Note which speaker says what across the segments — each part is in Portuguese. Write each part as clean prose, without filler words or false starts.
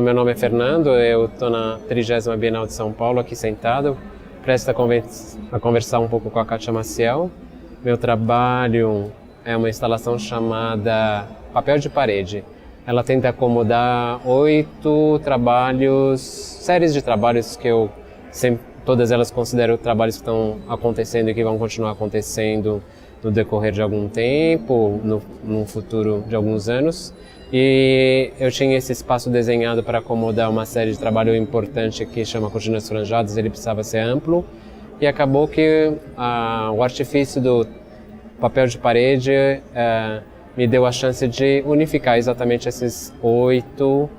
Speaker 1: Meu nome é Fernando, eu estou na 30ª Bienal de São Paulo, aqui sentado, prestes a conversar um pouco com a Kátia Maciel. Meu trabalho é uma instalação chamada Papel de Parede. Ela tenta acomodar 8 trabalhos, séries de trabalhos que eu todas elas considero trabalhos que estão acontecendo e que vão continuar acontecendo no decorrer de algum tempo, no futuro de alguns anos. E eu tinha esse espaço desenhado para acomodar uma série de trabalho importante que chama Cortinas Franjadas, ele precisava ser amplo. E acabou que o artifício do papel de parede me deu a chance de unificar exatamente esses 8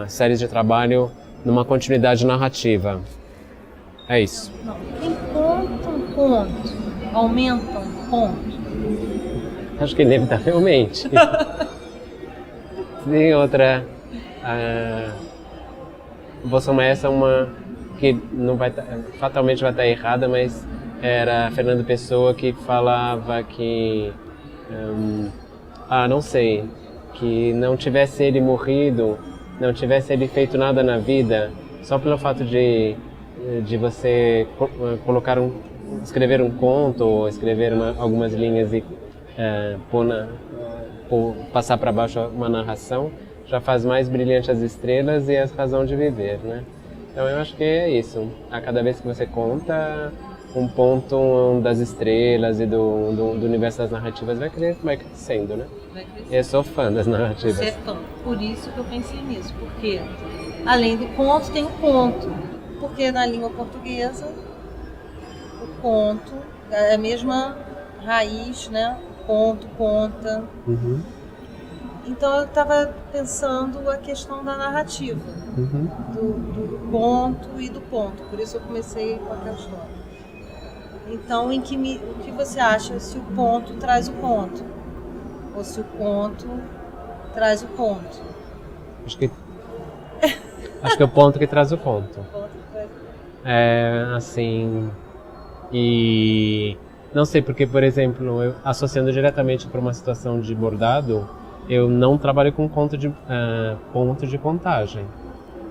Speaker 1: séries de trabalho numa continuidade narrativa. É isso.
Speaker 2: Enquanto um ponto aumenta um ponto?
Speaker 1: Acho que inevitavelmente. Tem outra. Vou somar essa uma que não vai fatalmente vai estar errada, mas era Fernando Pessoa que falava que não sei, que não tivesse ele morrido, não tivesse ele feito nada na vida, só pelo fato de você escrever um conto ou escrever algumas linhas e passar para baixo uma narração, já faz mais brilhante as estrelas e a razão de viver, né? Então eu acho que é isso. A cada vez que você conta um ponto das estrelas e do universo das narrativas vai crescendo, né?
Speaker 2: Vai crescendo.
Speaker 1: Eu sou fã das narrativas.
Speaker 2: Você é fã. Por isso que eu pensei nisso, porque além do conto tem o ponto. Porque na língua portuguesa o conto é a mesma raiz, né? Conto, conta.
Speaker 1: Uhum.
Speaker 2: Então eu estava pensando a questão da narrativa, do conto e do ponto, por isso eu comecei com aquela história. Então, o que você acha se o ponto traz o conto? Ou se o conto traz o ponto?
Speaker 1: Acho que é o ponto que traz o conto. Assim, e não sei, porque, por exemplo, eu, associando diretamente para uma situação de bordado, eu não trabalho com ponto de contagem.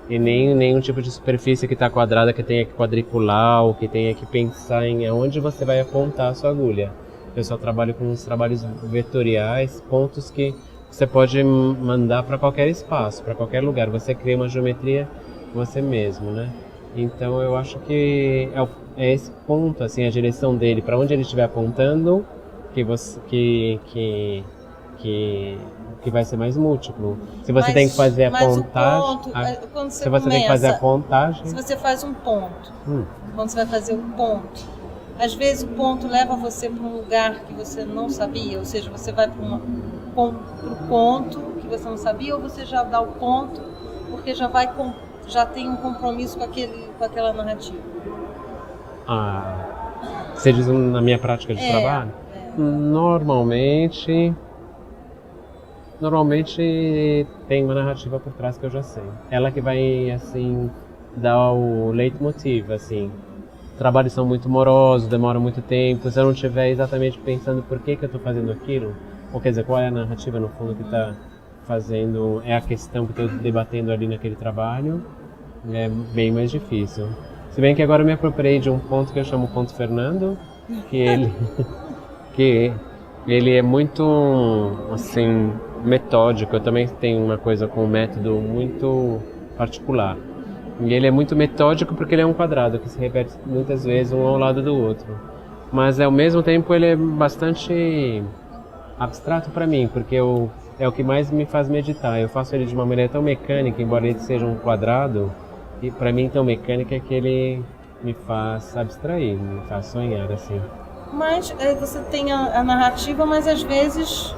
Speaker 1: E nem nenhum tipo de superfície que está quadrada, que tenha que quadricular, ou que tenha que pensar em aonde você vai apontar a sua agulha. Eu só trabalho com os trabalhos vetoriais, pontos que você pode mandar para qualquer espaço, para qualquer lugar. Você cria uma geometria você mesmo, né? Então eu acho que é esse ponto, assim, a direção dele, para onde ele estiver apontando, que vai ser mais múltiplo. Se você tem que fazer a contagem, se você tem que fazer a contagem,
Speaker 2: se você faz um ponto, quando você vai fazer um ponto, às vezes o ponto leva você para um lugar que você não sabia, ou seja, você vai para o ponto que você não sabia, ou você já dá o ponto porque já tem um compromisso com aquela narrativa.
Speaker 1: Você diz na minha prática de trabalho? Normalmente tem uma narrativa por trás que eu já sei. Ela que vai, assim, dar o leitmotiv, assim. Trabalhos são muito morosos, demoram muito tempo. Se eu não estiver exatamente pensando por que eu estou fazendo aquilo, ou quer dizer, qual é a narrativa no fundo que está fazendo, é a questão que estou debatendo ali naquele trabalho, é bem mais difícil. Se bem que agora eu me apropriei de um ponto que eu chamo ponto Fernando, que ele é muito, assim, metódico. Eu também tenho uma coisa com um método muito particular. E ele é muito metódico porque ele é um quadrado que se repete muitas vezes um ao lado do outro. Mas ao mesmo tempo ele é bastante abstrato para mim, porque é o que mais me faz meditar. Eu faço ele de uma maneira tão mecânica, embora ele seja um quadrado, e para mim tão mecânica é que ele me faz abstrair, me faz sonhar, assim.
Speaker 2: Mas você tem a narrativa, mas às vezes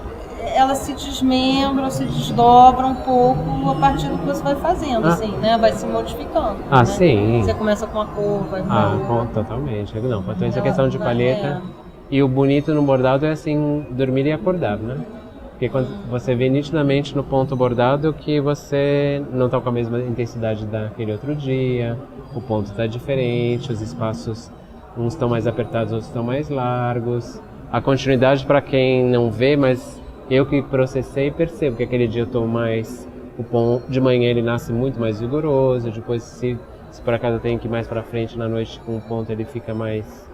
Speaker 2: ela se desmembra, ou se desdobra um pouco a partir do que você vai fazendo, assim, né? Vai se modificando. Né?
Speaker 1: Sim.
Speaker 2: Você começa com uma cor, vai
Speaker 1: totalmente. Não, quanto a isso é questão de palheta. E o bonito no bordado é, assim, dormir e acordar, né? Porque quando você vê nitidamente no ponto bordado que você não está com a mesma intensidade daquele outro dia, o ponto está diferente, os espaços, uns estão mais apertados, outros estão mais largos. A continuidade, para quem não vê, mas eu que processei, percebo que aquele dia eu estou mais o ponto de manhã ele nasce muito mais vigoroso, depois se por acaso tem que ir mais para frente na noite com o ponto ele fica mais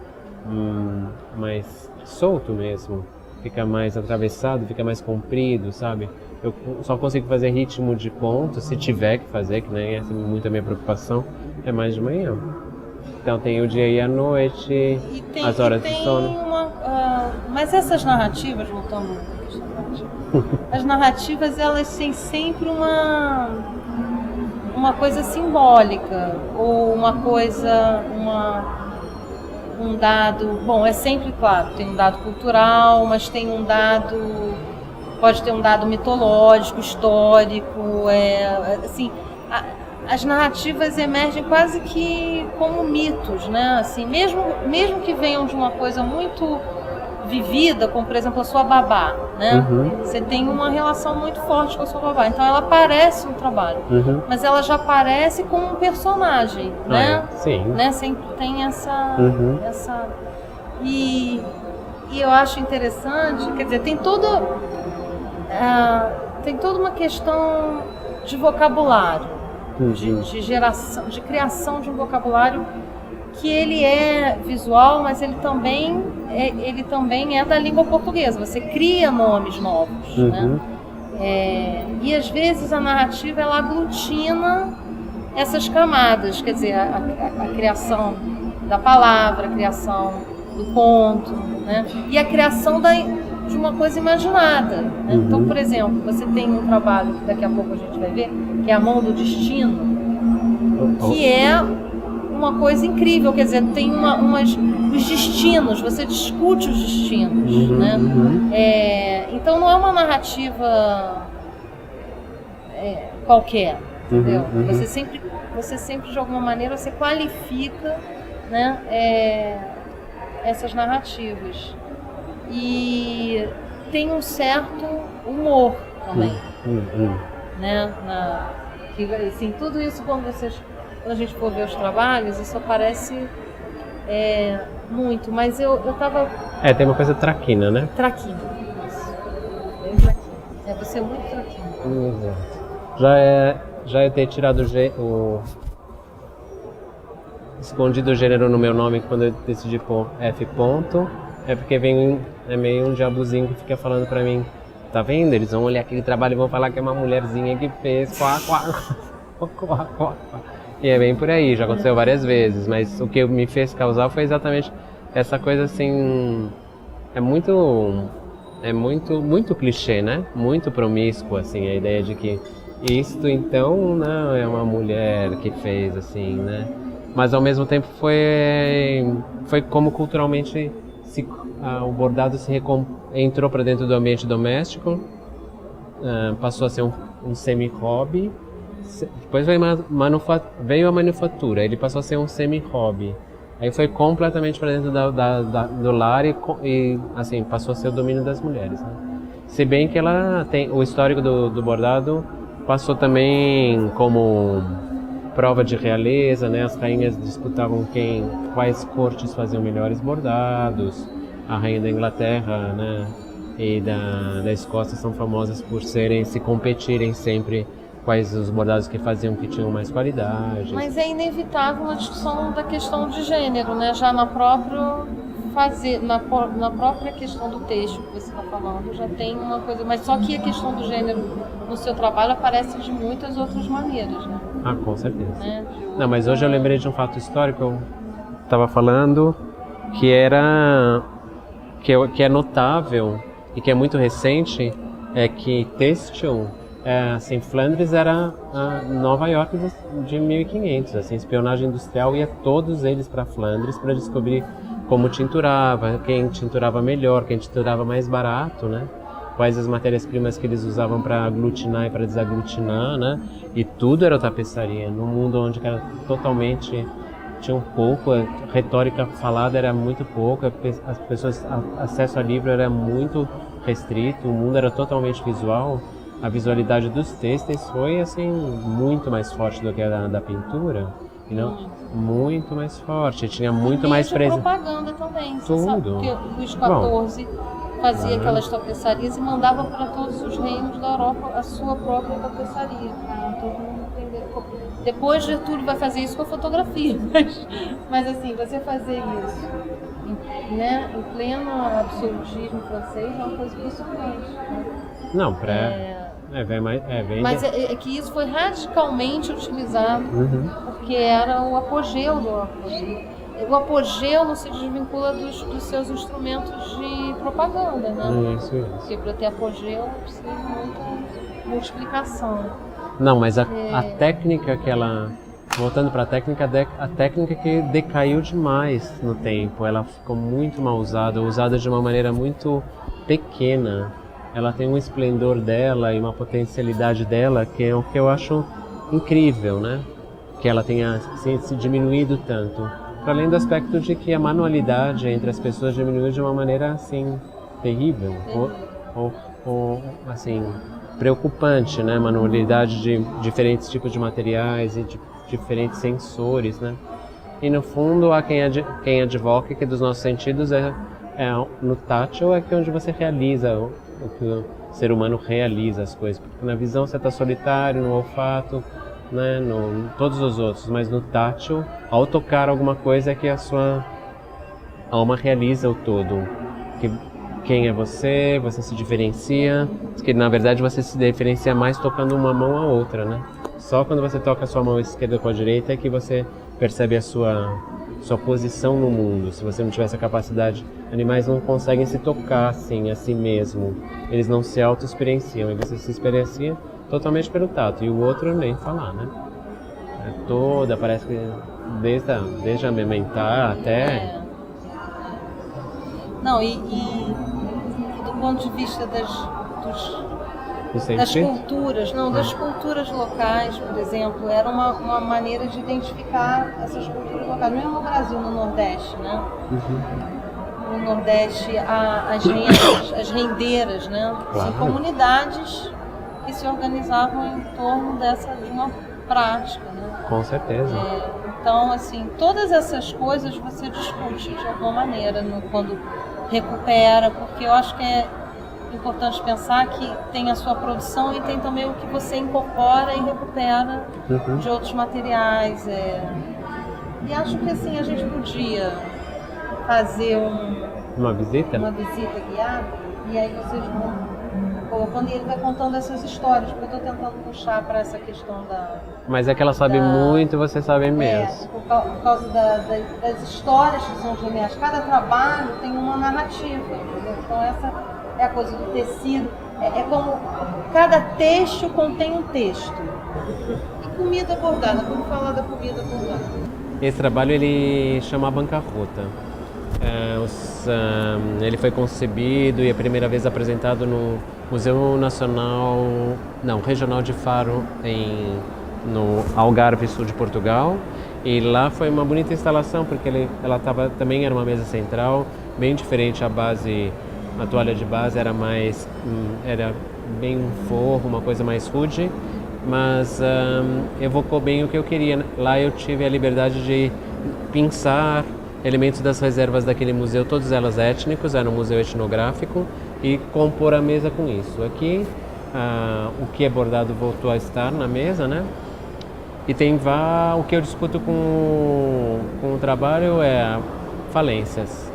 Speaker 1: solto mesmo, fica mais atravessado, fica mais comprido, sabe? Eu só consigo fazer ritmo de ponto se tiver que fazer, que nem é muito a minha preocupação, é mais de manhã. Então tem o dia e a noite, as horas de sono.
Speaker 2: Mas essas narrativas, voltando à questão da narrativa, as narrativas elas têm sempre uma coisa simbólica, ou uma coisa, um dado, bom, é sempre claro, tem um dado cultural, mas tem um dado, pode ter um dado mitológico, histórico, assim, as narrativas emergem quase que como mitos, né? Assim, mesmo que venham de uma coisa muito vivida, como por exemplo a sua babá, né? Você tem uma relação muito forte com a sua babá, então ela aparece no trabalho, mas ela já aparece como um personagem, né?
Speaker 1: Sim.
Speaker 2: Né? Sempre tem essa e eu acho interessante, quer dizer, tem toda uma questão de vocabulário, de geração, de criação de um vocabulário que ele é visual, mas ele também é da língua portuguesa. Você cria nomes novos, né? E às vezes a narrativa ela aglutina essas camadas, quer dizer, a criação da palavra, a criação do conto, né? E a criação de uma coisa imaginada, né? Então, por exemplo, você tem um trabalho que daqui a pouco a gente vai ver, que é A Mão do Destino, que é uma coisa incrível, quer dizer, tem os destinos, você discute os destinos, né? Então não é uma narrativa qualquer, entendeu? Você sempre de alguma maneira você qualifica, né, essas narrativas e tem um certo humor também, né? Assim, tudo isso quando a gente for ver os trabalhos, isso aparece muito, mas eu tava...
Speaker 1: tem uma coisa traquina, né?
Speaker 2: Traquina, isso. Bem traquina. Você é muito traquina.
Speaker 1: Já eu ter tirado escondido o gênero no meu nome quando eu decidi pôr F ponto, é porque vem meio um diabozinho que fica falando pra mim, tá vendo? Eles vão olhar aquele trabalho e vão falar que é uma mulherzinha que fez quá. E é bem por aí, já aconteceu várias vezes, mas o que me fez causar foi exatamente essa coisa assim, é muito clichê, né? Muito promíscuo, assim, a ideia de que isto então não é uma mulher que fez, assim, né? Mas ao mesmo tempo foi como culturalmente o bordado entrou para dentro do ambiente doméstico, passou a ser um semi-hobby. Depois veio a manufatura, ele passou a ser um semi-hobby. Aí foi completamente para dentro do lar e assim, passou a ser o domínio das mulheres, né? Se bem que ela tem o histórico do bordado, passou também como prova de realeza, né? As rainhas disputavam quais cortes faziam melhores bordados. A rainha da Inglaterra, né, e da Escócia são famosas por se competirem sempre quais os bordados que faziam que tinham mais qualidade.
Speaker 2: Mas é inevitável uma discussão da questão de gênero, né? Já na própria questão do texto que você está falando, já tem uma coisa, mas só que a questão do gênero no seu trabalho aparece de muitas outras maneiras, né?
Speaker 1: Com certeza.
Speaker 2: Né?
Speaker 1: Não, mas hoje eu lembrei de um fato histórico, eu estava falando, que é notável e que é muito recente, é que têxtil, assim, Flandres era a Nova York de 1500, assim, espionagem industrial ia todos eles para Flandres para descobrir como tinturava, quem tinturava melhor, quem tinturava mais barato, né? Quais as matérias-primas que eles usavam para aglutinar e para desaglutinar, né? E tudo era tapeçaria, num mundo onde era totalmente tinha um pouco, a retórica falada era muito pouca, as pessoas, acesso a livro era muito restrito, o mundo era totalmente visual. A visualidade dos têxteis foi assim muito mais forte do que a da pintura, muito mais forte, tinha muito mais
Speaker 2: presença. Propaganda também,
Speaker 1: tudo.
Speaker 2: Você sabe que Luís XIV fazia aquelas tapeçarias e mandava para todos os reinos da Europa a sua própria tapeçaria, para todo mundo entender. Depois Getúlio vai fazer isso com a fotografia, mas assim, você fazer isso, né, em pleno absolutismo francês é uma coisa impressionante. Né?
Speaker 1: Não,
Speaker 2: mas é que isso foi radicalmente utilizado, porque era o apogeu do apogeu. O apogeu não se desvincula dos seus instrumentos de propaganda, né?
Speaker 1: Isso.
Speaker 2: Porque para ter apogeu precisa de muita multiplicação.
Speaker 1: Não, mas a técnica que ela... Voltando para a técnica que decaiu demais no tempo. Ela ficou muito mal usada de uma maneira muito pequena. Ela tem um esplendor dela e uma potencialidade dela que é o que eu acho incrível, né? Que ela tenha se diminuído tanto. Para além do aspecto de que a manualidade entre as pessoas diminuiu de uma maneira assim terrível, ou assim preocupante, né? Manualidade de diferentes tipos de materiais e de diferentes sensores, né? E no fundo há quem advoca que dos nossos sentidos no tátil é que onde você realiza o que o ser humano realiza as coisas, porque na visão você está solitário, no olfato, né, todos os outros, mas no tátil, ao tocar alguma coisa é que a sua alma realiza o todo. Quem é você se diferencia, que na verdade você se diferencia mais tocando uma mão a outra, né? Só quando você toca a sua mão esquerda com a direita é que você percebe a sua posição no mundo. Se você não tiver essa capacidade, animais não conseguem se tocar assim, a si mesmo. Eles não se auto-experienciam, e você se experiencia totalmente pelo tato. E o outro nem falar, né? Parece que desde amamentar até...
Speaker 2: Não, e do ponto de vista das culturas, das culturas locais, por exemplo, era uma maneira de identificar essas culturas locais. Mesmo no Brasil, no Nordeste, né? No Nordeste, as rendeiras, né?
Speaker 1: Claro.
Speaker 2: São comunidades que se organizavam em torno de uma prática, né?
Speaker 1: Com certeza.
Speaker 2: Então, assim, todas essas coisas você discute de alguma maneira quando recupera, porque eu acho que é importante pensar que tem a sua produção e tem também o que você incorpora e recupera de outros materiais. E acho que assim a gente podia fazer
Speaker 1: uma visita
Speaker 2: guiada, e aí vocês vão colocando e ele vai contando essas histórias, porque eu estou tentando puxar para essa questão da...
Speaker 1: Mas é que ela sabe muito, você sabe mesmo.
Speaker 2: Por causa das histórias que são geniais. Cada trabalho tem uma narrativa, entendeu? Então essa é a coisa do tecido. É como cada texto contém um texto. E comida bordada, vamos falar da comida bordada.
Speaker 1: Esse trabalho ele chama Bancarrota. Ele foi concebido e a primeira vez apresentado no Museu Regional de Faro, no Algarve, sul de Portugal. E lá foi uma bonita instalação, porque também era uma mesa central, bem diferente. A toalha de base era bem um forro, uma coisa mais rude, mas evocou bem o que eu queria. Lá eu tive a liberdade de pensar elementos das reservas daquele museu, todas elas étnicos, era um museu etnográfico, e compor a mesa com isso. Aqui, o que é bordado voltou a estar na mesa, né? E o que eu discuto com o trabalho é falências,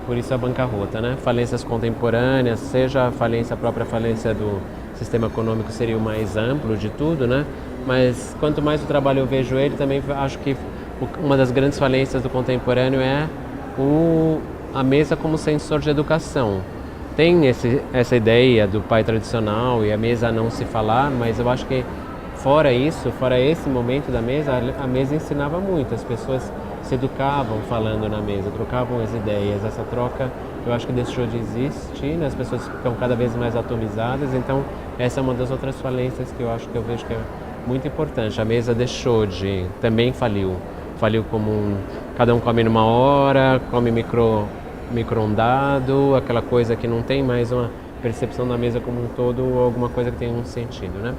Speaker 1: por isso a bancarrota, né? Falências contemporâneas, seja a própria falência do sistema econômico seria o mais amplo de tudo, né? Mas quanto mais o trabalho eu vejo ele, também acho que uma das grandes falências do contemporâneo é a mesa como sensor de educação. Tem essa ideia do pai tradicional e a mesa não se falar, mas eu acho que fora esse momento da mesa, a mesa ensinava muito. As pessoas se educavam falando na mesa, trocavam as ideias. Essa troca eu acho que deixou de existir, né? As pessoas ficam cada vez mais atomizadas, então essa é uma das outras falências que eu vejo que é muito importante. A mesa também faliu como cada um come numa hora, come micro-ondado, aquela coisa que não tem mais uma percepção da mesa como um todo, ou alguma coisa que tem um sentido, né?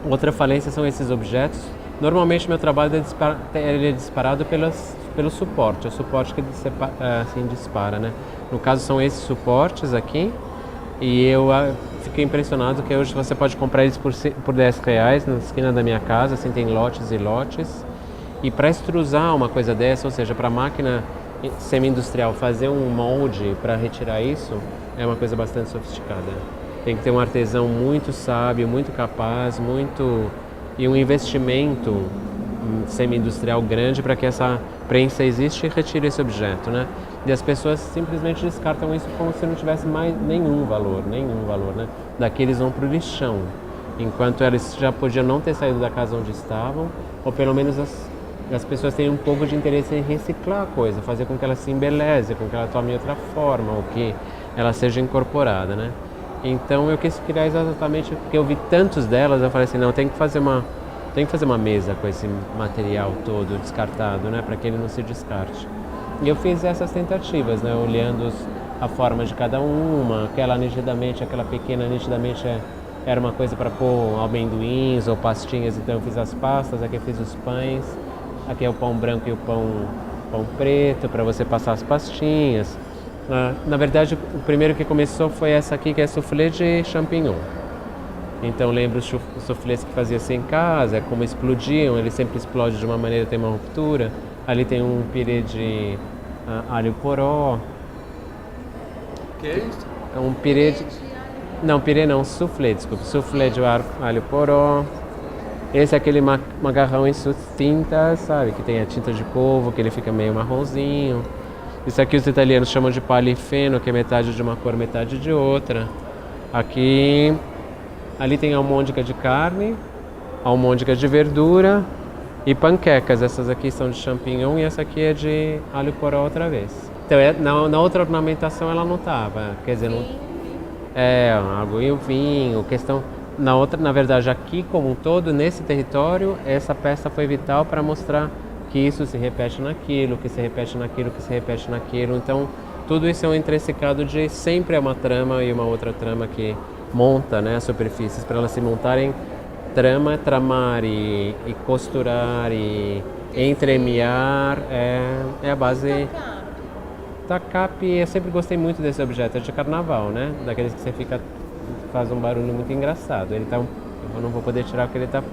Speaker 1: Outra falência são esses objetos. Normalmente meu trabalho é disparado pelo suporte, é o suporte que assim dispara, né? No caso são esses suportes aqui, e eu fiquei impressionado que hoje você pode comprar eles por R$10 na esquina da minha casa, assim, tem lotes e lotes. E para extrusar uma coisa dessa, ou seja, para a máquina semi-industrial fazer um molde para retirar isso, é uma coisa bastante sofisticada. Tem que ter um artesão muito sábio, muito capaz, e um investimento semi-industrial grande para que essa prensa exista e retire esse objeto, né? E as pessoas simplesmente descartam isso como se não tivesse mais nenhum valor, né? Daqui eles vão para o lixão, enquanto eles já podiam não ter saído da casa onde estavam, ou pelo menos as pessoas têm um pouco de interesse em reciclar a coisa, fazer com que ela se embeleze, com que ela tome outra forma, ou que ela seja incorporada, né? Então eu quis criar exatamente porque eu vi tantos delas, eu falei assim, não, tem que fazer uma mesa com esse material todo descartado, né, para que ele não se descarte. E eu fiz essas tentativas, né, olhando a forma de cada uma, aquela pequena nitidamente era uma coisa para pôr amendoins ou pastinhas, então eu fiz as pastas, aqui eu fiz os pães, aqui é o pão branco e o pão preto para você passar as pastinhas. Na verdade, o primeiro que começou foi essa aqui, que é soufflé de champignon. Então lembro os soufflés que fazia-se em casa, como explodiam, ele sempre explode de uma maneira, tem uma ruptura. Ali tem um pirê de alho poró.
Speaker 3: Que é isso?
Speaker 1: É um pirê de... Não, pirê não, soufflé, desculpa. Soufflé de alho poró. Esse é aquele macarrão em suas tintas, sabe? Que tem a tinta de polvo, que ele fica meio marronzinho. Isso aqui os italianos chamam de palifeno, que é metade de uma cor, metade de outra. Ali tem almôndega de carne, almôndega de verdura e panquecas. Essas aqui são de champignon e essa aqui é de alho poró outra vez. Então na outra ornamentação ela não estava, quer dizer, não... água e o vinho, questão... Na verdade, aqui como um todo, nesse território, essa peça foi vital para mostrar que isso se repete naquilo, que se repete naquilo, que se repete naquilo. Então, tudo isso é um intrinsecado de sempre é uma trama e uma outra trama que monta, né, as superfícies para elas se montarem. Tramar e costurar e entremear é a base. Tacape, eu sempre gostei muito desse objeto, é de carnaval, né? Daqueles que você faz um barulho muito engraçado. Eu não vou poder tirar porque ele está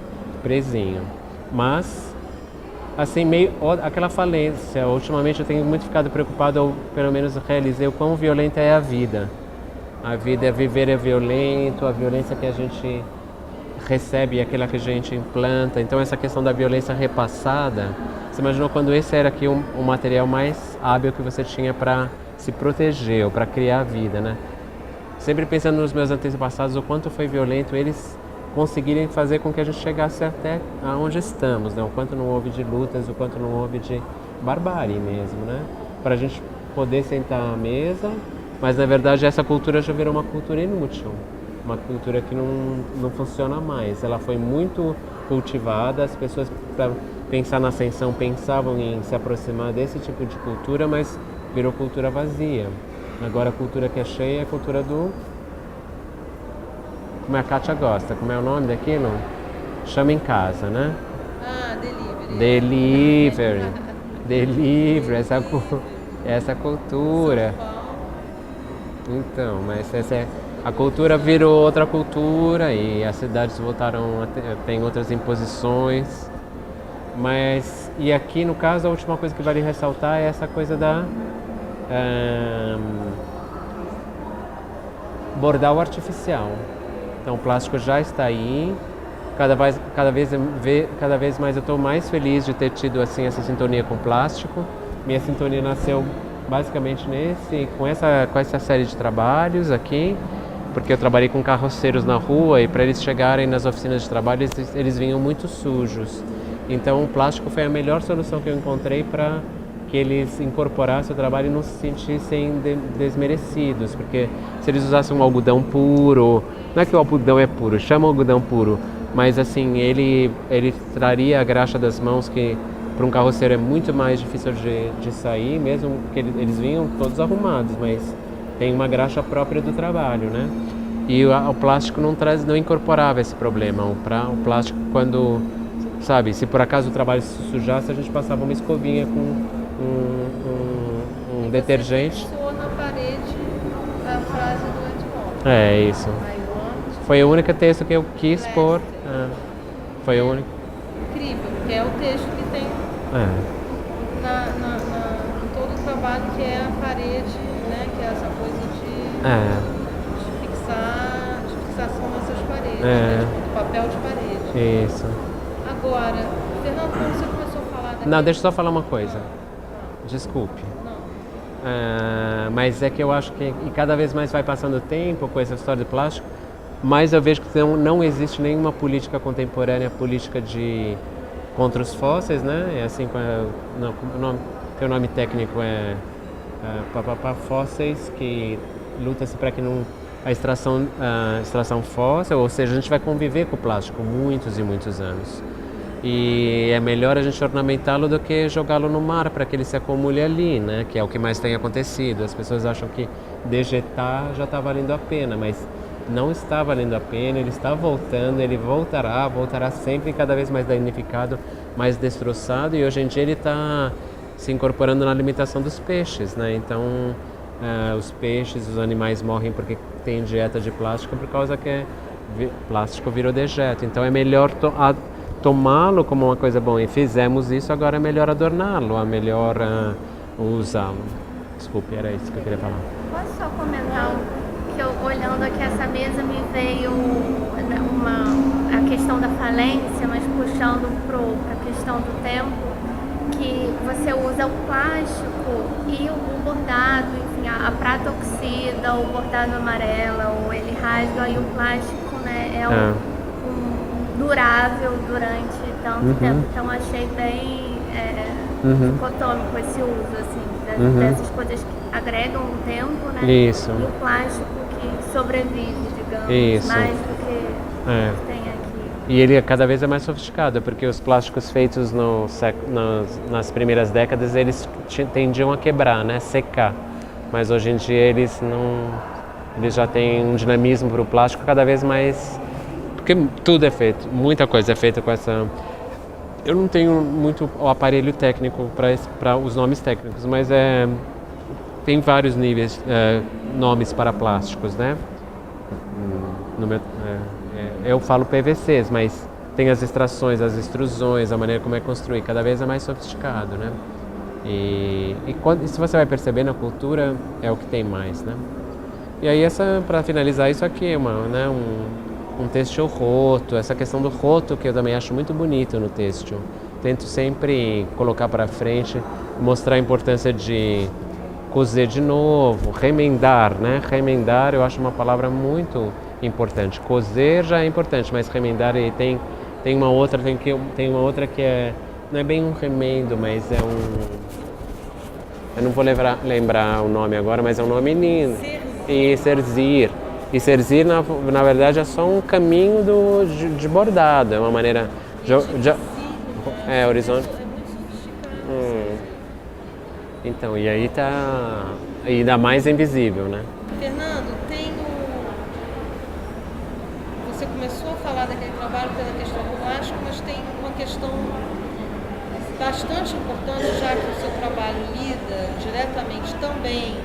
Speaker 1: presinho. Mas assim, meio aquela falência. Ultimamente eu tenho muito ficado preocupado, ou pelo menos realizei o quão violenta é a vida. A vida, viver é violento, a violência que a gente recebe é aquela que a gente implanta. Então essa questão da violência repassada, você imaginou quando esse era aqui o material mais hábil que você tinha para se proteger ou para criar a vida, né? Sempre pensando nos meus antepassados, o quanto foi violento eles conseguirem fazer com que a gente chegasse até onde estamos, né? O quanto não houve de lutas, o quanto não houve de barbárie mesmo, né? Para a gente poder sentar à mesa, mas na verdade essa cultura já virou uma cultura inútil, uma cultura que não funciona mais. Ela foi muito cultivada, as pessoas para pensar na ascensão pensavam em se aproximar desse tipo de cultura, mas virou cultura vazia. Agora a cultura que é cheia é a cultura do... Como a Kátia gosta, como é o nome daquilo? Chama em casa, né? Delivery. Delivery, essa cultura. Então, mas a cultura virou outra cultura e as cidades voltaram tem outras imposições. Mas, e aqui no caso, a última coisa que vale ressaltar é essa coisa da bordal artificial. Então o plástico já está aí, cada vez mais eu estou mais feliz de ter tido assim, essa sintonia com o plástico. Minha sintonia nasceu basicamente com essa série de trabalhos aqui, porque eu trabalhei com carroceiros na rua e para eles chegarem nas oficinas de trabalho eles vinham muito sujos. Então o plástico foi a melhor solução que eu encontrei para que eles incorporassem o trabalho e não se sentissem desmerecidos, porque se eles usassem um algodão puro, não é que o algodão é puro, chama algodão puro, mas assim, ele traria a graxa das mãos, que para um carroceiro é muito mais difícil de sair, mesmo porque eles vinham todos arrumados, mas tem uma graxa própria do trabalho, né? E o plástico não incorporava esse problema. O plástico, quando, sabe, se por acaso o trabalho se sujasse, a gente passava uma escovinha um detergente.
Speaker 2: Você fixou na parede a frase do Edmond.
Speaker 1: É isso.
Speaker 2: I want
Speaker 1: Foi o único texto que eu quis pôr. Foi o único.
Speaker 2: incrível, que é o texto que tem em todo o trabalho, que é a parede, né? Que é essa coisa de fixação nessas paredes, né? Do papel de parede.
Speaker 1: Isso.
Speaker 2: Agora, Fernando, quando você começou a falar daquele...
Speaker 1: Não, deixa eu só falar uma coisa. Desculpe.
Speaker 2: Não.
Speaker 1: Mas é que eu acho que e cada vez mais vai passando o tempo com essa história de plástico, mas eu vejo que não existe nenhuma política contemporânea, política contra os fósseis, né? É assim, o nome técnico é fósseis, que luta-se para que não a extração fóssil, ou seja, a gente vai conviver com o plástico muitos e muitos anos. E é melhor a gente ornamentá-lo do que jogá-lo no mar para que ele se acumule ali, né? Que é o que mais tem acontecido. As pessoas acham que dejetar já está valendo a pena, mas não está valendo a pena, ele está voltando, ele voltará sempre cada vez mais danificado, mais destroçado, e hoje em dia ele está se incorporando na alimentação dos peixes, né? Então, os peixes, os animais morrem porque tem dieta de plástico por causa que plástico virou dejeto. Então é melhor tomá-lo como uma coisa boa, e fizemos isso, agora é melhor adorná-lo, é melhor usá-lo. Desculpe, era isso que eu queria falar.
Speaker 4: Posso só comentar que eu, olhando aqui essa mesa, me veio a questão da falência, mas puxando para a questão do tempo, que você usa o plástico e o bordado, enfim, a prata oxida, o bordado amarelo, ou ele rasga, e o plástico, né, durável durante tanto tempo. Então achei bem dicotômico esse uso, assim, dessas coisas que agregam o tempo, né?
Speaker 1: Isso.
Speaker 4: E o plástico que sobrevive, digamos,
Speaker 1: Isso.
Speaker 4: mais do que tem aqui.
Speaker 1: E ele cada vez é mais sofisticado, porque os plásticos feitos nas primeiras décadas, eles tendiam a quebrar, né? Secar. Mas hoje em dia eles já têm um dinamismo para o plástico cada vez mais... Porque tudo é feito, muita coisa é feita com essa... Eu não tenho muito o aparelho técnico para os nomes técnicos, mas tem vários níveis, nomes para plásticos, né? Eu falo PVCs, mas tem as extrações, as extrusões, a maneira como é construído, cada vez é mais sofisticado, né? E se você vai perceber na cultura, é o que tem mais, né? E aí, para finalizar, isso aqui é um têxtil roto, essa questão do roto que eu também acho muito bonito no têxtil. Tento sempre colocar para frente, mostrar a importância de cozer de novo, remendar, né? Remendar eu acho uma palavra muito importante. Cozer já é importante, mas remendar tem uma outra que não é bem um remendo, mas é eu não vou lembrar o nome agora, mas é um nome lindo. E serzir. E serzir, na verdade, é só um caminho de bordado, é uma maneira... horizonte. Então, e aí tá ainda mais invisível, né?
Speaker 2: Fernando, você começou a falar daquele trabalho pela questão do plástico, mas tem uma questão bastante importante, já que o seu trabalho lida diretamente também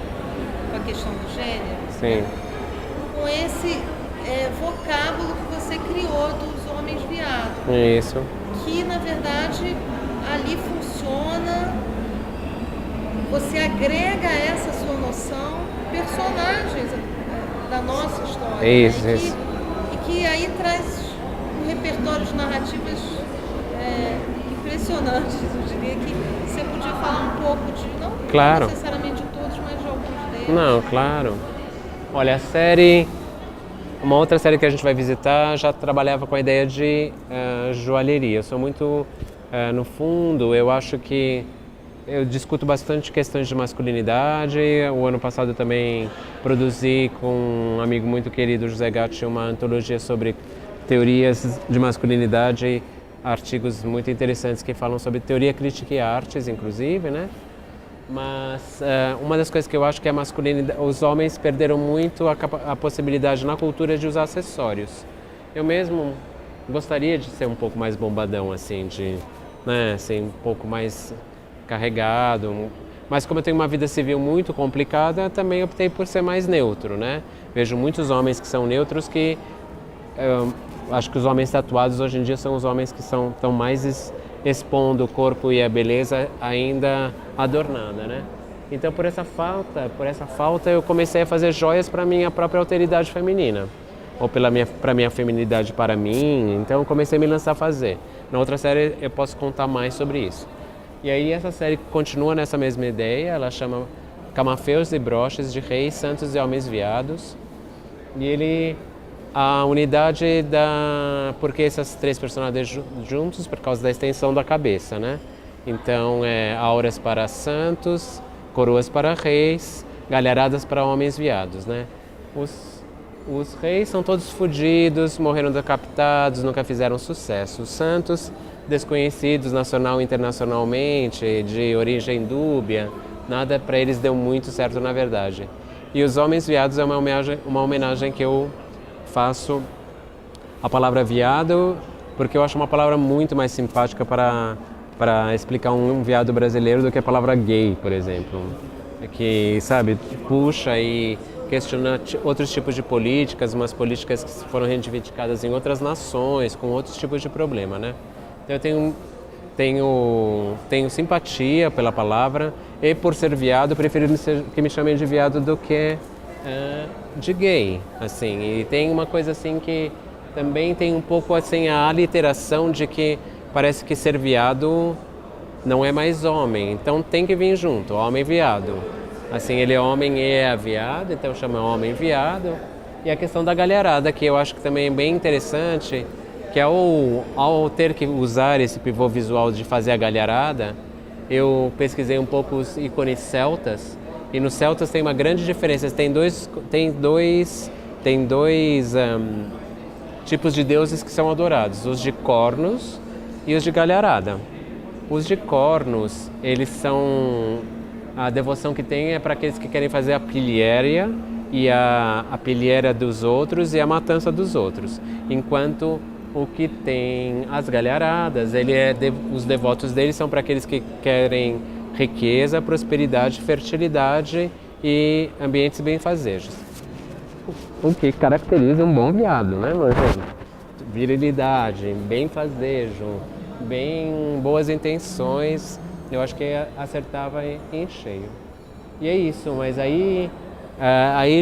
Speaker 2: com a questão do gênero.
Speaker 1: Sim.
Speaker 2: Com esse vocábulo que você criou dos homens viados.
Speaker 1: Isso.
Speaker 2: Que, na verdade, ali funciona, você agrega a essa sua noção personagens da nossa história.
Speaker 1: Isso,
Speaker 2: né?
Speaker 1: isso.
Speaker 2: E que aí traz um repertório de narrativas impressionantes. Eu diria que você podia falar um pouco
Speaker 1: Claro.
Speaker 2: não necessariamente de todos, mas de alguns deles.
Speaker 1: Não, claro. Olha, uma outra série que a gente vai visitar já trabalhava com a ideia de joalheria. Eu sou muito, no fundo, eu acho que eu discuto bastante questões de masculinidade. O ano passado eu também produzi com um amigo muito querido, José Gatti, uma antologia sobre teorias de masculinidade, artigos muito interessantes que falam sobre teoria crítica e artes, inclusive, né? Mas uma das coisas que eu acho que a masculinidade, os homens perderam muito a possibilidade na cultura de usar acessórios. Eu mesmo gostaria de ser um pouco mais bombadão, assim, assim, um pouco mais carregado. Mas como eu tenho uma vida civil muito complicada, também optei por ser mais neutro, né? Vejo muitos homens que são neutros que... acho que os homens tatuados hoje em dia são os homens que estão mais expondo o corpo e a beleza ainda adornada, né? Então por essa falta eu comecei a fazer joias para minha própria alteridade feminina, ou para minha feminilidade para mim. Então eu comecei a me lançar a fazer. Na outra série eu posso contar mais sobre isso. E aí essa série continua nessa mesma ideia, ela chama Camafeus e Broches de Reis, Santos e Homens Viados. E a unidade porque esses três personagens juntos, por causa da extensão da cabeça, né? Então auras para santos, coroas para reis, galharadas para homens viados, né? Os reis são todos fudidos, morreram decapitados, nunca fizeram sucesso. Os santos, desconhecidos nacional e internacionalmente, de origem dúbia, nada para eles deu muito certo na verdade. E os homens viados é uma homenagem que eu faço à palavra viado, porque eu acho uma palavra muito mais simpática para explicar um viado brasileiro do que a palavra gay, por exemplo. Que, sabe, puxa e questiona outros tipos de políticas, umas políticas que foram reivindicadas em outras nações, com outros tipos de problema, né? Então eu tenho simpatia pela palavra, e por ser viado, prefiro que me chamem de viado do que de gay, assim. E tem uma coisa assim que também tem um pouco assim a aliteração de que parece que ser viado não é mais homem, então tem que vir junto, homem viado. Assim, ele é homem e é viado, então chama homem viado. E a questão da galharada, que eu acho que também é bem interessante, que ao ter que usar esse pivô visual de fazer a galharada, eu pesquisei um pouco os ícones celtas, e nos celtas tem uma grande diferença. Tem dois tipos de deuses que são adorados, os de cornos e os de galharada. Os de cornos, eles são... A devoção que tem é para aqueles que querem fazer a pilhéria, e a pilhéria dos outros e a matança dos outros. Enquanto o que tem as galharadas, os devotos deles são para aqueles que querem riqueza, prosperidade, fertilidade e ambientes benfazejos. O que caracteriza um bom viado, né, meu gente? Virilidade, benfazejo, boas intenções, eu acho que acertava em cheio. E é isso, mas aí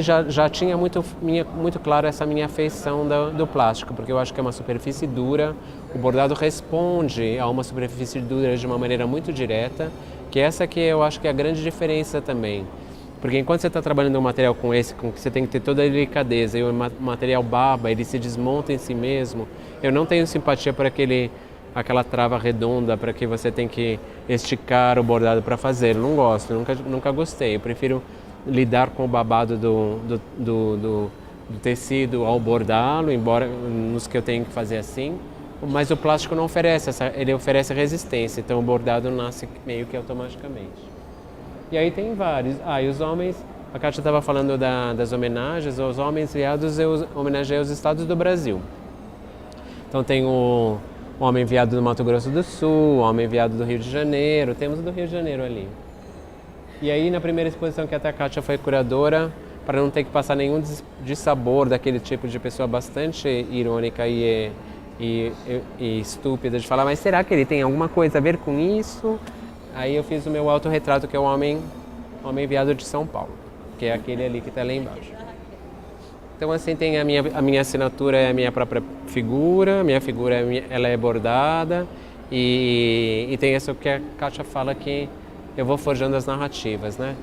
Speaker 1: já tinha muito claro essa minha afeição do plástico, porque eu acho que é uma superfície dura, o bordado responde a uma superfície dura de uma maneira muito direta, que essa que eu acho que é a grande diferença também. Porque enquanto você está trabalhando um material com que você tem que ter toda a delicadeza, e o material baba, ele se desmonta em si mesmo, eu não tenho simpatia por aquela trava redonda para que você tem que esticar o bordado para fazer. Eu não gosto, nunca gostei. Eu prefiro lidar com o babado do tecido ao bordá-lo, embora nos que eu tenho que fazer assim. Mas o plástico não oferece, ele oferece resistência, então o bordado nasce meio que automaticamente. E aí tem vários. E os homens, a Kátia estava falando das homenagens, os homens viados eu homenageei os estados do Brasil. Então tem o homem enviado do Mato Grosso do Sul, o homem enviado do Rio de Janeiro, temos do Rio de Janeiro ali. E aí na primeira exposição que até a Kátia foi curadora, para não ter que passar nenhum dissabor daquele tipo de pessoa bastante irônica e estúpida de falar, mas será que ele tem alguma coisa a ver com isso? Aí eu fiz o meu autorretrato, que é o homem enviado de São Paulo, que é aquele ali que está lá embaixo. Então assim tem a minha assinatura, é a minha própria figura, ela é bordada, e tem isso que a Kátia fala, que eu vou forjando as narrativas, né?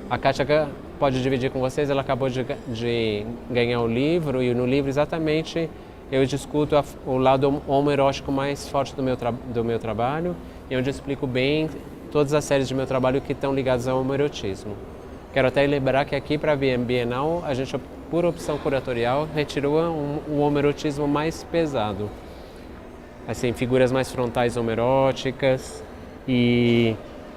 Speaker 1: A Kátia pode dividir com vocês, ela acabou de ganhar o livro, e no livro exatamente eu discuto o lado homoerótico mais forte do meu trabalho, e onde eu explico bem todas as séries de meu trabalho que estão ligadas ao homoerotismo. Quero até lembrar que aqui para a Bienal, a gente, por opção curatorial, retirou o homoerotismo mais pesado. Assim, figuras mais frontais homoeróticas,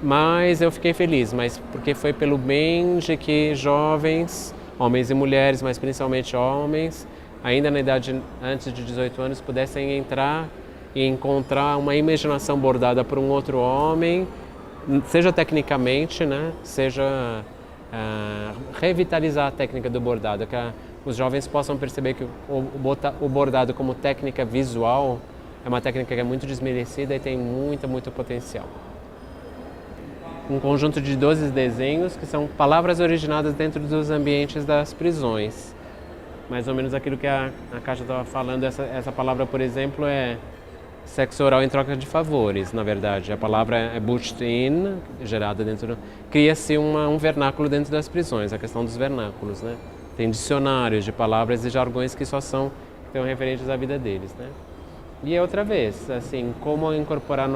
Speaker 1: mas eu fiquei feliz, porque foi pelo bem de que jovens, homens e mulheres, mas principalmente homens, ainda na idade antes de 18 anos, pudessem entrar e encontrar uma imaginação bordada por um outro homem, seja tecnicamente, né, seja revitalizar a técnica do bordado, que os jovens possam perceber que o bordado como técnica visual é uma técnica que é muito desmerecida e tem muito potencial. Um conjunto de 12 desenhos que são palavras originadas dentro dos ambientes das prisões. Mais ou menos aquilo que a Kátia estava falando, essa palavra, por exemplo, é sexo oral em troca de favores, na verdade. A palavra é butched in, gerada dentro... Cria-se um vernáculo dentro das prisões, a questão dos vernáculos, né? Tem dicionários de palavras e jargões que estão referentes à vida deles, né? E outra vez, assim, como incorporar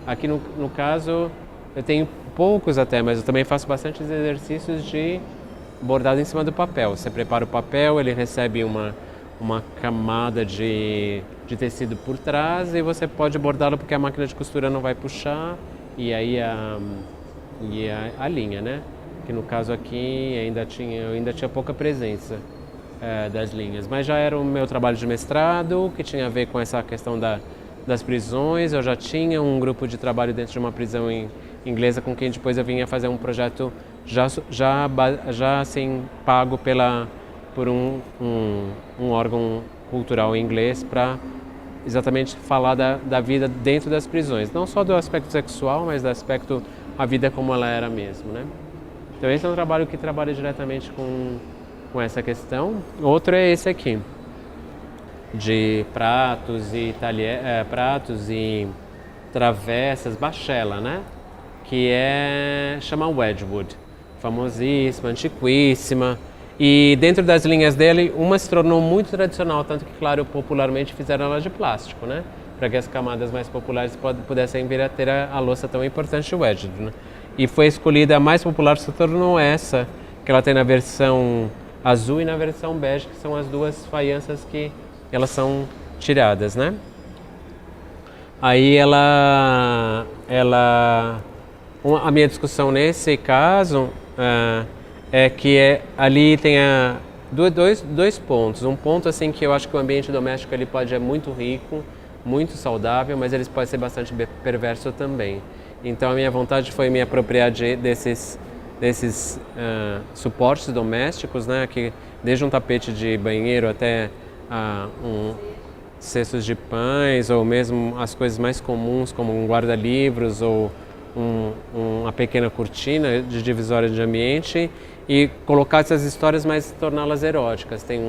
Speaker 1: aqui no caso, eu tenho poucos até, mas eu também faço bastante exercícios de bordado em cima do papel. Você prepara o papel, ele recebe uma camada de tecido por trás e você pode bordá-lo porque a máquina de costura não vai puxar e aí a linha, né? Que no caso aqui eu ainda tinha pouca presença das linhas, mas já era o meu trabalho de mestrado que tinha a ver com essa questão das prisões. Eu já tinha um grupo de trabalho dentro de uma prisão inglesa com quem depois eu vinha fazer um projeto já assim pago por um órgão cultural inglês para exatamente falar da vida dentro das prisões, não só do aspecto sexual, mas do aspecto a vida como ela era mesmo, né? Então esse é um trabalho que trabalha diretamente com essa questão. Outro é esse aqui, de pratos e travessas, bachela, né? Que chama Wedgwood, famosíssima, antiquíssima. E dentro das linhas dele, uma se tornou muito tradicional, tanto que, claro, popularmente fizeram ela de plástico, né? Para que as camadas mais populares pudessem vir a ter a louça tão importante, o Wedgwood, né? E foi escolhida a mais popular, se tornou essa, que ela tem na versão azul e na versão bege, que são as duas faianças que elas são tiradas, né? Aí a minha discussão nesse caso é que ali tem dois pontos. Um ponto assim que eu acho que o ambiente doméstico ele pode ser muito rico, muito saudável, mas ele pode ser bastante perverso também. Então a minha vontade foi me apropriar desses suportes domésticos, né, que desde um tapete de banheiro até cestos de pães, ou mesmo as coisas mais comuns como um guarda-livros ou uma pequena cortina de divisória de ambiente, e colocar essas histórias, mas torná-las eróticas. Tem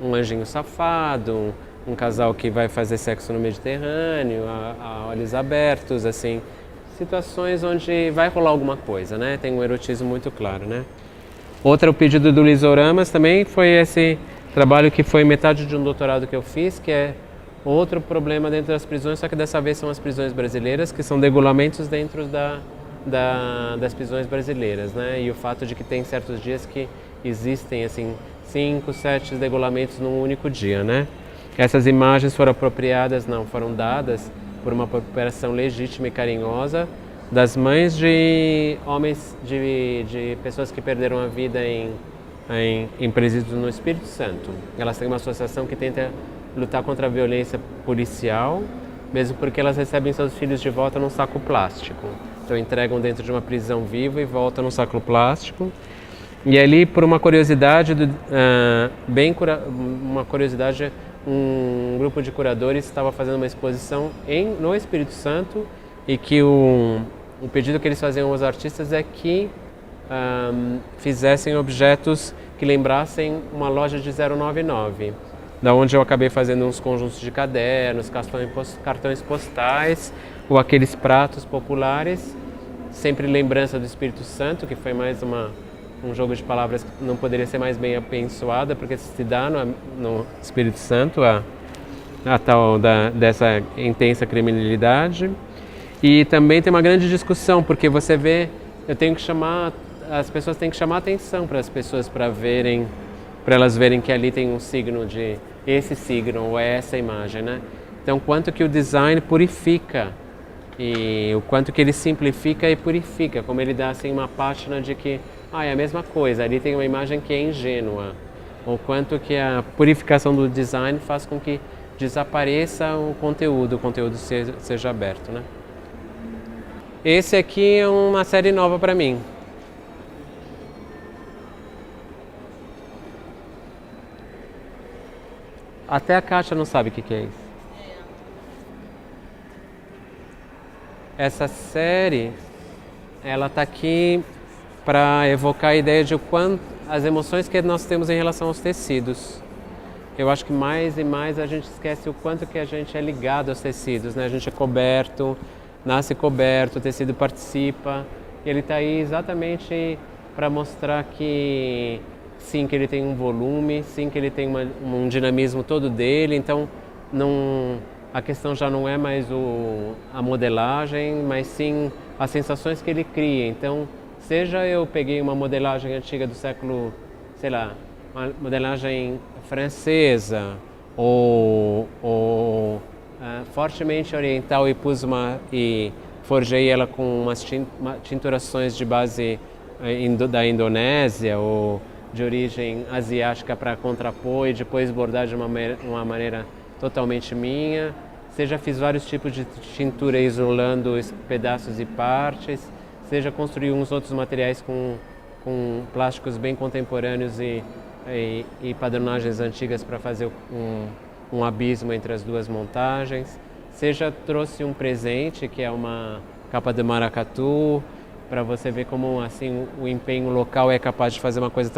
Speaker 1: um anjinho safado, um casal que vai fazer sexo no Mediterrâneo, a olhos abertos, assim, situações onde vai rolar alguma coisa, né? Tem um erotismo muito claro, né? O pedido do Lisoramas também foi esse trabalho que foi metade de um doutorado que eu fiz, que é outro problema dentro das prisões, só que dessa vez são as prisões brasileiras, que são degolamentos dentro das prisões brasileiras, né? E o fato de que tem certos dias que existem, assim, 5, 7 degolamentos num único dia, né? Essas imagens foram foram dadas por uma apropriação legítima e carinhosa das mães de homens, de pessoas que perderam a vida em presídios no Espírito Santo. Elas têm uma associação que tenta lutar contra a violência policial, mesmo porque elas recebem seus filhos de volta num saco plástico. Então entregam dentro de uma prisão viva e voltam num saco plástico. E ali, por uma curiosidade, um grupo de curadores estava fazendo uma exposição no Espírito Santo, e que o pedido que eles faziam aos artistas é que fizessem objetos que lembrassem uma loja de 099, da onde eu acabei fazendo uns conjuntos de cadernos, cartões postais, ou aqueles pratos populares, sempre lembrança do Espírito Santo, que foi mais um jogo de palavras que não poderia ser mais bem abençoada, porque se dá no Espírito Santo a tal dessa intensa criminalidade. E também tem uma grande discussão, porque você vê, as pessoas têm que chamar atenção para as pessoas para elas verem que ali tem um signo de esse signo ou essa imagem, né? Então, quanto que o design purifica e o quanto que ele simplifica e purifica, como ele dá assim uma pátina de que é a mesma coisa, ali tem uma imagem que é ingênua, ou quanto que a purificação do design faz com que desapareça o conteúdo seja aberto, né? Esse aqui é uma série nova para mim. Até a Kátia não sabe o que é isso. Essa série, ela tá aqui para evocar a ideia de as emoções que nós temos em relação aos tecidos. Eu acho que mais e mais a gente esquece o quanto que a gente é ligado aos tecidos, né? A gente é coberto, nasce coberto, o tecido participa. E ele está aí exatamente para mostrar que sim, que ele tem um volume, sim, que ele tem um dinamismo todo dele. Então, a questão já não é mais a modelagem, mas sim as sensações que ele cria. Então, seja eu peguei uma modelagem antiga do século, sei lá, uma modelagem francesa ou fortemente oriental e forjei ela com umas tinturações de base da Indonésia ou de origem asiática para contrapor e depois bordar de uma maneira totalmente minha. Seja fiz vários tipos de tintura isolando pedaços e partes, seja construir uns outros materiais com plásticos bem contemporâneos e padronagens antigas para fazer um abismo entre as duas montagens, seja trouxe um presente que é uma capa de maracatu para você ver como assim o empenho local é capaz de fazer uma coisa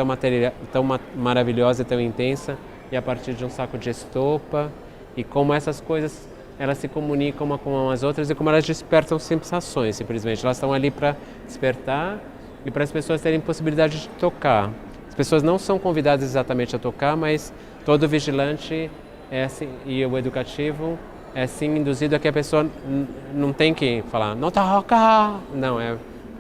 Speaker 1: tão maravilhosa e tão intensa e a partir de um saco de estopa e como essas coisas elas se comunicam uma com as outras e como elas despertam sensações simplesmente, elas estão ali para despertar e para as pessoas terem possibilidade de tocar. As pessoas não são convidadas exatamente a tocar, mas todo vigilante e o educativo é assim induzido a que a pessoa não tem que falar, não toca! Não,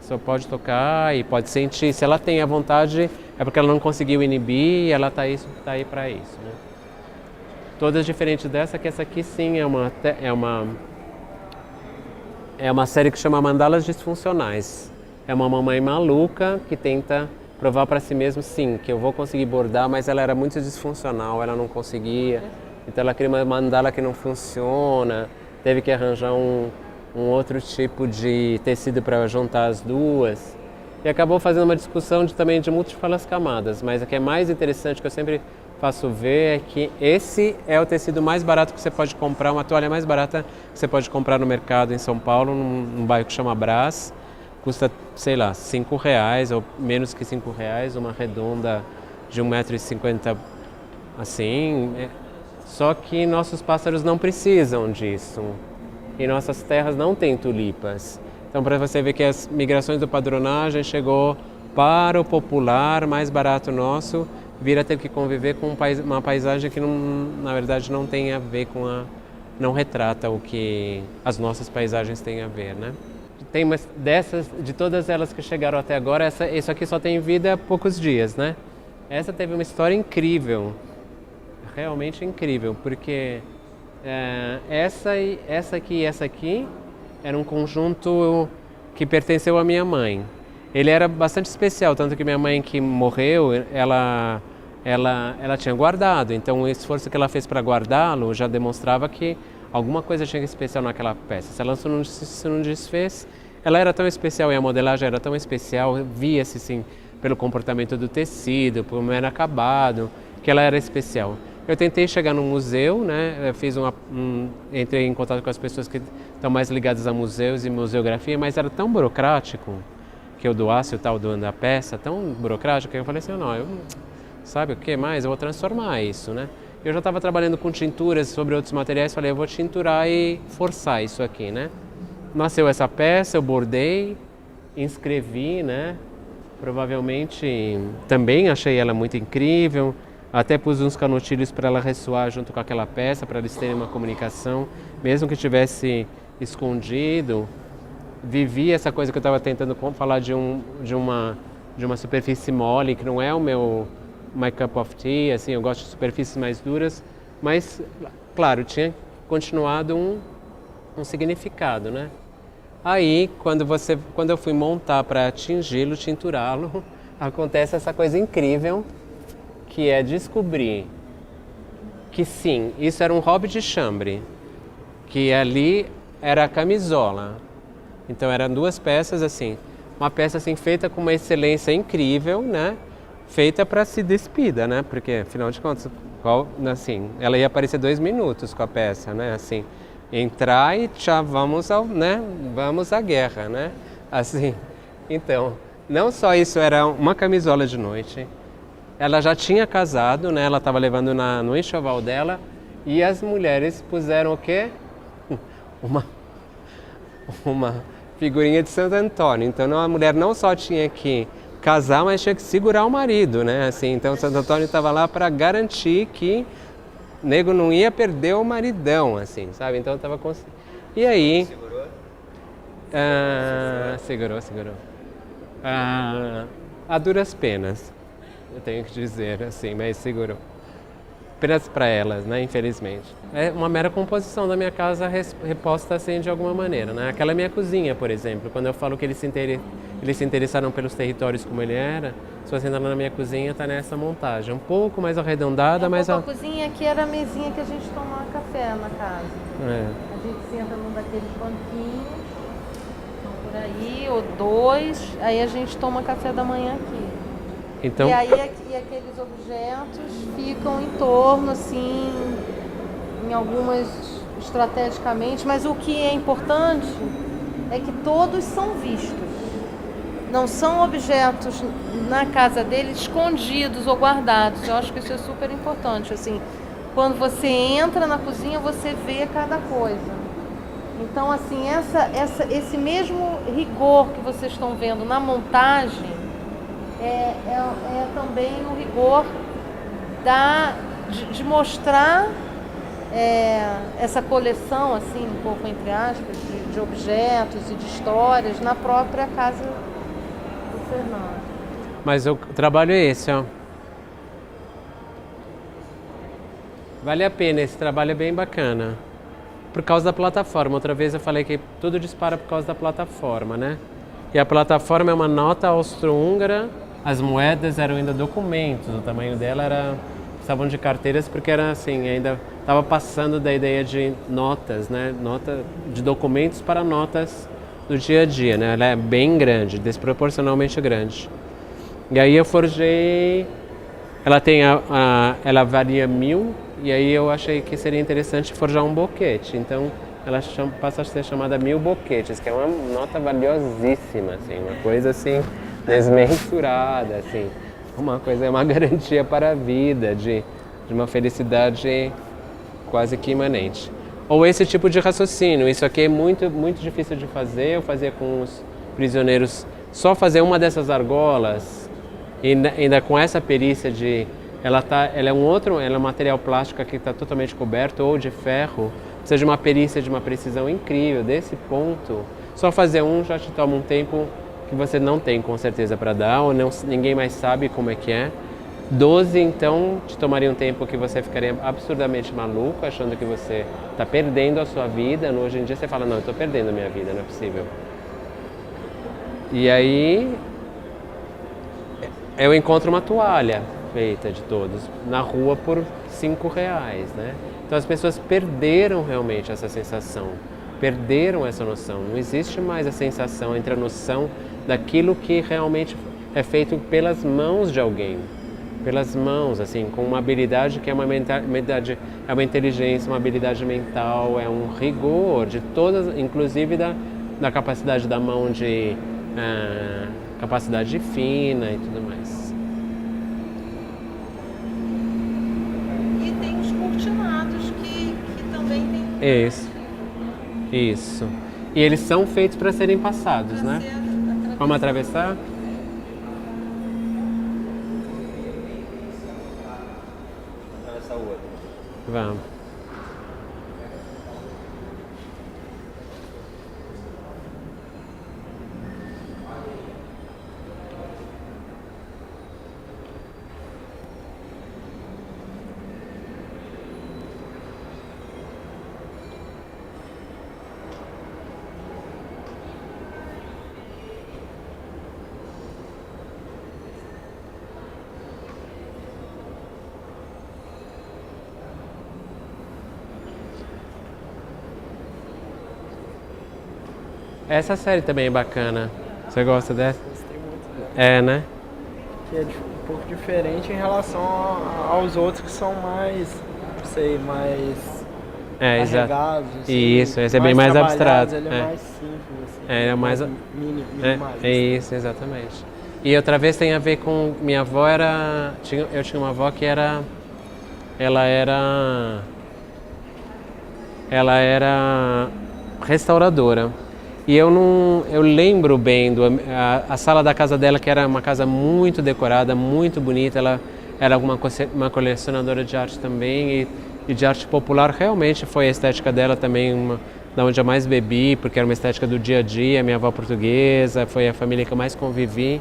Speaker 1: só pode tocar e pode sentir. Se ela tem a vontade, é porque ela não conseguiu inibir e ela está aí para isso. Né? Todas diferentes dessa, que essa aqui sim é uma série que chama Mandalas Disfuncionais. É uma mamãe maluca que tenta provar para si mesma, sim, que eu vou conseguir bordar, mas ela era muito disfuncional, ela não conseguia. Então ela cria uma mandala que não funciona, teve que arranjar um outro tipo de tecido para juntar as duas. E acabou fazendo uma discussão também de múltiplas camadas, mas o que é mais interessante, que eu sempre faço ver, é que esse é o tecido mais barato que você pode comprar, uma toalha mais barata que você pode comprar no mercado em São Paulo, num bairro que chama Brás. Custa, sei lá, R$5 ou menos que R$5, uma redonda de 1,50 m assim. Só que nossos pássaros não precisam disso. E nossas terras não têm tulipas. Então, para você ver que as migrações do padronagem chegou para o popular, mais barato nosso, vir a ter que conviver com uma paisagem que, na verdade, não tem a ver não retrata o que as nossas paisagens têm a ver, né? Tem umas dessas, de todas elas que chegaram até agora, isso aqui só tem vida há poucos dias, né? Essa teve uma história incrível, realmente incrível, porque essa aqui e essa aqui era um conjunto que pertenceu à minha mãe. Ele era bastante especial, tanto que minha mãe que morreu, ela tinha guardado, então o esforço que ela fez para guardá-lo já demonstrava que alguma coisa tinha de especial naquela peça. Se ela se não desfez, ela era tão especial e a modelagem era tão especial, via-se sim pelo comportamento do tecido, por como era acabado, que ela era especial. Eu tentei chegar no museu, né? Entrei em contato com as pessoas que estão mais ligadas a museus e museografia, mas era tão burocrático que eu doasse o tal doando a peça, tão burocrático, que eu falei assim, sabe o que mais? Eu vou transformar isso, né? Eu já estava trabalhando com tinturas sobre outros materiais, falei, eu vou tinturar e forçar isso aqui, né? Nasceu essa peça, eu bordei, inscrevi, né? Provavelmente também achei ela muito incrível, até pus uns canotilhos para ela ressoar junto com aquela peça, para eles terem uma comunicação, mesmo que tivesse escondido. Vivi essa coisa que eu estava tentando falar de uma superfície mole, que não é my cup of tea, assim, eu gosto de superfícies mais duras, mas, claro, tinha continuado um significado, né? Aí, quando eu fui montar para atingi-lo, tinturá-lo, acontece essa coisa incrível, que é descobrir que sim, isso era um hobby de chambre, que ali era a camisola. Então eram duas peças assim, uma peça assim feita com uma excelência incrível, né? Feita para se despida, né? Porque afinal de contas, assim, ela ia aparecer 2 minutos com a peça, né? Assim, entrar e tchau, vamos à guerra, né? Assim, então, não só isso, era uma camisola de noite. Ela já tinha casado, né? Ela estava levando no enxoval dela e as mulheres puseram o quê? Uma figurinha de Santo Antônio. Então a mulher não só tinha que casar, mas tinha que segurar o marido, né? Assim, então Santo Antônio estava lá para garantir que o nego não ia perder o maridão, assim, sabe? Então estava E aí?
Speaker 3: Segurou?
Speaker 1: Segurou. A duras penas, eu tenho que dizer, assim, mas segurou. Apenas para elas, né, infelizmente. É uma mera composição da minha casa reposta assim de alguma maneira, né? Aquela minha cozinha, por exemplo, quando eu falo que eles se interessaram pelos territórios como ele era, se você entrar na minha cozinha, está nessa montagem, um pouco mais arredondada, mas...
Speaker 2: A cozinha aqui era a mesinha que a gente tomava café na casa.
Speaker 1: É.
Speaker 2: A gente senta num daqueles banquinhos, por aí, ou 2, aí a gente toma café da manhã aqui.
Speaker 1: Então...
Speaker 2: E aí aqueles objetos ficam em torno, assim, em algumas estrategicamente, mas o que é importante é que todos são vistos. Não são objetos na casa dele escondidos ou guardados. Eu acho que isso é super importante. Assim, quando você entra na cozinha, você vê cada coisa. Então, assim, esse mesmo rigor que vocês estão vendo na montagem é também o rigor de mostrar essa coleção, assim, um pouco entre aspas, de objetos e de histórias na própria casa do Fernando.
Speaker 1: Mas o trabalho é esse, ó. Vale a pena, esse trabalho é bem bacana. Por causa da plataforma. Outra vez eu falei que tudo dispara por causa da plataforma, né? E a plataforma é uma nota austro-húngara. As moedas eram ainda documentos, o tamanho dela estavam de carteiras porque era assim, ainda estava passando da ideia de notas, né? Nota de documentos para notas do dia a dia, né? Ela é bem grande, desproporcionalmente grande. E aí eu forjei, ela tem ela varia 1.000, e aí eu achei que seria interessante forjar um boquete. Então ela passa a ser chamada 1000 boquetes, que é uma nota valiosíssima, assim, uma coisa assim desmensurada, assim, uma garantia para a vida, de uma felicidade quase que imanente. Ou esse tipo de raciocínio, isso aqui é muito, muito difícil de fazer. Eu fazia com os prisioneiros só fazer uma dessas argolas, e ainda com essa perícia de ela é um material plástico que está totalmente coberto, ou de ferro, precisa de uma perícia de uma precisão incrível. Desse ponto, só fazer um já te toma um tempo que você não tem com certeza para dar, ou ninguém mais sabe como é que é. 12, então, te tomaria um tempo que você ficaria absurdamente maluco, achando que você está perdendo a sua vida. Hoje em dia você fala, não, eu estou perdendo a minha vida, não é possível. E aí, eu encontro uma toalha feita de todos, na rua por R$5, né? Então as pessoas perderam realmente essa sensação, perderam essa noção. Não existe mais a sensação entre a noção daquilo que realmente é feito pelas mãos de alguém. Pelas mãos, assim, com uma habilidade que é uma inteligência, uma habilidade mental, é um rigor de todas, inclusive da capacidade da mão de capacidade fina e tudo mais.
Speaker 2: E tem os cortinados que também tem.
Speaker 1: Isso. E eles são feitos para serem passados, né? Vamos atravessar?
Speaker 3: Essa outra.
Speaker 1: Vamos. Essa série também é bacana. Você gosta dessa?
Speaker 5: Gostei muito dela.
Speaker 1: É, né?
Speaker 5: Que é um pouco diferente em relação aos outros que são mais, não sei, mais
Speaker 1: Exato.
Speaker 5: carregados. Assim,
Speaker 1: Isso, esse é bem mais
Speaker 5: trabalhados,
Speaker 1: abstrato.
Speaker 5: Ele é mais simples, assim.
Speaker 1: Ele é mais...
Speaker 5: minimalista.
Speaker 1: Isso, exatamente. E outra vez tem a ver com... Minha avó era... Eu tinha uma avó que era... Ela era restauradora. E eu lembro bem a sala da casa dela, que era uma casa muito decorada, muito bonita. Ela era uma colecionadora de arte também e de arte popular. Realmente foi a estética dela também, da onde eu mais bebi, porque era uma estética do dia a dia. Minha avó portuguesa, foi a família que eu mais convivi.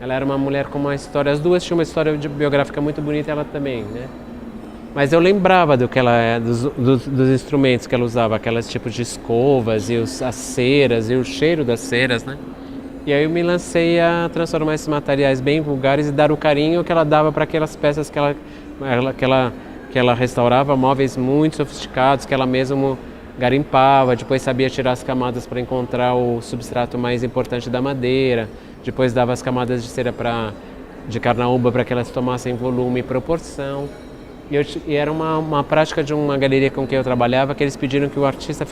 Speaker 1: Ela era uma mulher com uma história, as duas tinham uma história biográfica muito bonita, ela também, né? Mas eu lembrava dos instrumentos que ela usava, aqueles tipos de escovas e as ceras e o cheiro das ceras, né? E aí eu me lancei a transformar esses materiais bem vulgares e dar o carinho que ela dava para aquelas peças que ela restaurava, móveis muito sofisticados, que ela mesmo garimpava, depois sabia tirar as camadas para encontrar o substrato mais importante da madeira, depois dava as camadas de cera de carnaúba para que elas tomassem volume e proporção. E era uma prática de uma galeria com quem eu trabalhava, que eles pediram que o artista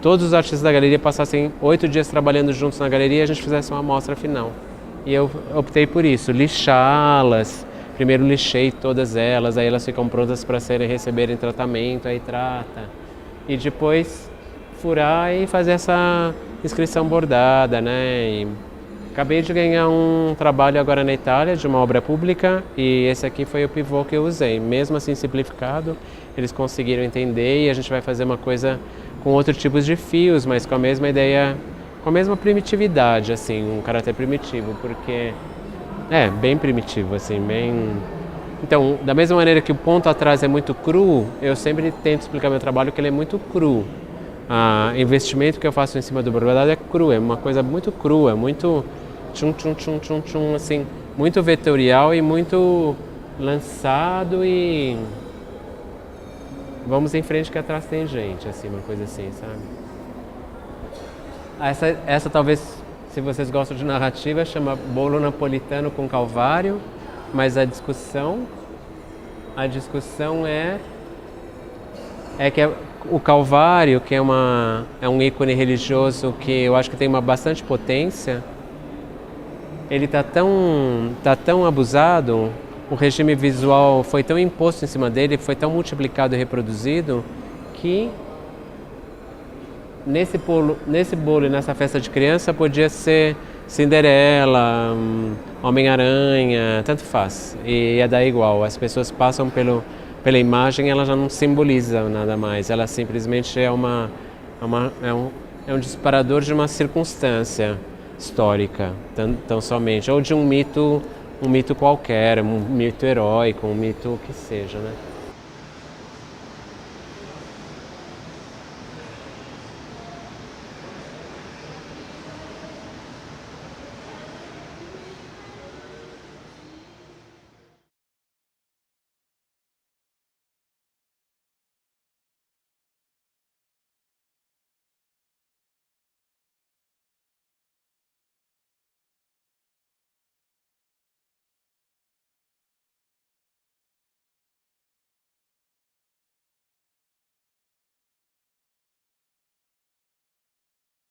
Speaker 1: todos os artistas da galeria passassem 8 dias trabalhando juntos na galeria e a gente fizesse uma amostra final. E eu optei por isso, lixá-las. Primeiro lixei todas elas, aí elas ficam prontas para receberem tratamento, aí trata. E depois furar e fazer essa inscrição bordada, né? E acabei de ganhar um trabalho agora na Itália, de uma obra pública, e esse aqui foi o pivô que eu usei. Mesmo assim simplificado, eles conseguiram entender e a gente vai fazer uma coisa com outros tipos de fios, mas com a mesma ideia, com a mesma primitividade, assim, um caráter primitivo, porque bem primitivo, assim, bem... Então, da mesma maneira que o ponto atrás é muito cru, eu sempre tento explicar meu trabalho que ele é muito cru. O investimento que eu faço em cima do bordado é cru, é uma coisa muito crua, muito tchum, assim, muito vetorial e muito lançado e vamos em frente que atrás tem gente, assim, uma coisa assim, sabe? Essa talvez, se vocês gostam de narrativa, chama Bolo Napolitano com Calvário, mas a discussão é que o Calvário, que é um ícone religioso que eu acho que tem bastante potência, ele está tão abusado, o regime visual foi tão imposto em cima dele, foi tão multiplicado e reproduzido, que nesse bolo e nessa festa de criança podia ser Cinderela, Homem-Aranha, tanto faz. E é daí igual, as pessoas passam pela imagem, ela já não simboliza nada mais, ela simplesmente é um disparador de uma circunstância histórica, tão somente, ou de um mito qualquer, um mito heróico, um mito que seja, né?